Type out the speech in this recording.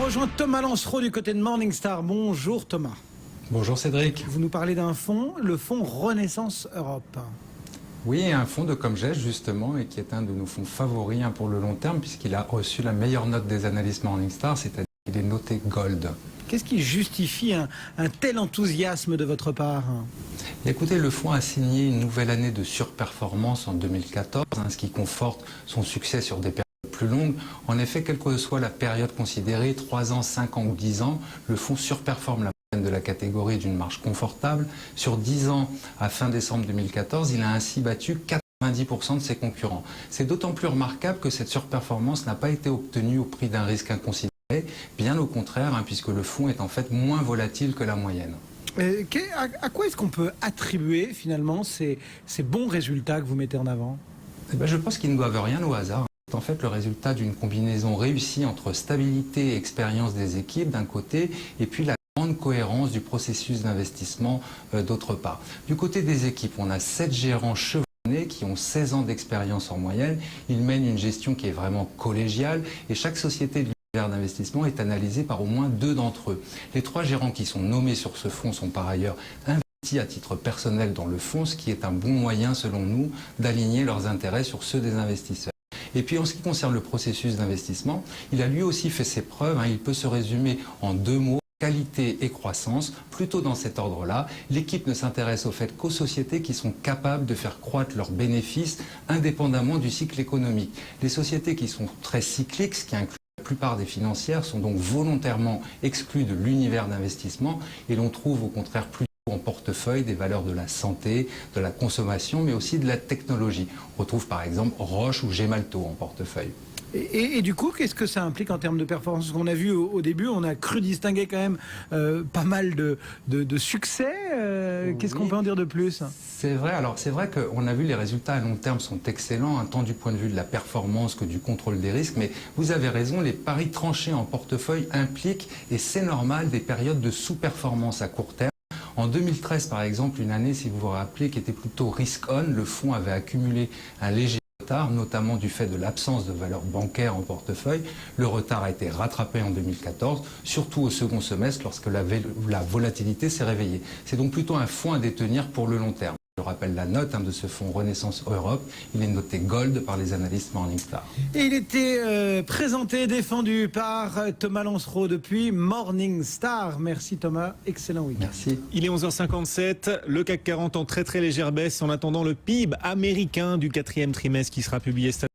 rejoint Thomas Lancereau du côté de Morningstar. Bonjour Thomas. Bonjour Cédric. Vous nous parlez d'un fonds, le fonds Renaissance Europe. Oui, un fonds de Comgest justement, et qui est un de nos fonds favoris pour le long terme, puisqu'il a reçu la meilleure note des analystes Morningstar, c'est-à-dire qu'il est noté Gold. Qu'est-ce qui justifie un tel enthousiasme de votre part? Écoutez, le fonds a signé une nouvelle année de surperformance en 2014, ce qui conforte son succès sur des périodes plus longues. En effet, quelle que soit la période considérée, 3 ans, 5 ans ou 10 ans, le fonds surperforme la moyenne de la catégorie d'une marge confortable. Sur 10 ans, à fin décembre 2014, il a ainsi battu 90% de ses concurrents. C'est d'autant plus remarquable que cette surperformance n'a pas été obtenue au prix d'un risque inconsidéré, bien au contraire, puisque le fonds est en fait moins volatile que la moyenne. À quoi est-ce qu'on peut attribuer finalement ces bons résultats que vous mettez en avant? Je pense qu'ils ne doivent rien au hasard. C'est en fait le résultat d'une combinaison réussie entre stabilité et expérience des équipes d'un côté, et puis la grande cohérence du processus d'investissement d'autre part. Du côté des équipes, on a 7 gérants chevronnés qui ont 16 ans d'expérience en moyenne. Ils mènent une gestion qui est vraiment collégiale, et chaque société de l'univers d'investissement est analysée par au moins 2 d'entre eux. Les 3 gérants qui sont nommés sur ce fonds sont par ailleurs investis à titre personnel dans le fonds, ce qui est un bon moyen selon nous d'aligner leurs intérêts sur ceux des investisseurs. Et puis en ce qui concerne le processus d'investissement, il a lui aussi fait ses preuves. Il peut se résumer en 2 mots: qualité et croissance. Plutôt dans cet ordre-là, l'équipe ne s'intéresse au fait qu'aux sociétés qui sont capables de faire croître leurs bénéfices indépendamment du cycle économique. Les sociétés qui sont très cycliques, ce qui inclut la plupart des financières, sont donc volontairement exclues de l'univers d'investissement, et l'on trouve au contraire plus en portefeuille des valeurs de la santé, de la consommation, mais aussi de la technologie. On retrouve par exemple Roche ou Gemalto en portefeuille. Et du coup, qu'est-ce que ça implique en termes de performance? On a vu au début, on a cru distinguer quand même pas mal de succès. Qu'est-ce qu'on peut en dire de plus? C'est vrai, alors c'est vrai qu'on a vu les résultats à long terme sont excellents, tant du point de vue de la performance que du contrôle des risques, mais vous avez raison, les paris tranchés en portefeuille impliquent, et c'est normal, des périodes de sous-performance à court terme. En 2013, par exemple, une année, si vous vous rappelez, qui était plutôt risk-on, le fonds avait accumulé un léger retard, notamment du fait de l'absence de valeurs bancaires en portefeuille. Le retard a été rattrapé en 2014, surtout au second semestre, lorsque la volatilité s'est réveillée. C'est donc plutôt un fonds à détenir pour le long terme. Je rappelle la note de ce fonds Renaissance Europe. Il est noté Gold par les analystes Morningstar. Et il était présenté, défendu par Thomas Lancereau depuis Morningstar. Merci Thomas, excellent week-end. Merci. Il est 11h57, le CAC 40 en très légère baisse en attendant le PIB américain du 4e trimestre qui sera publié cette année.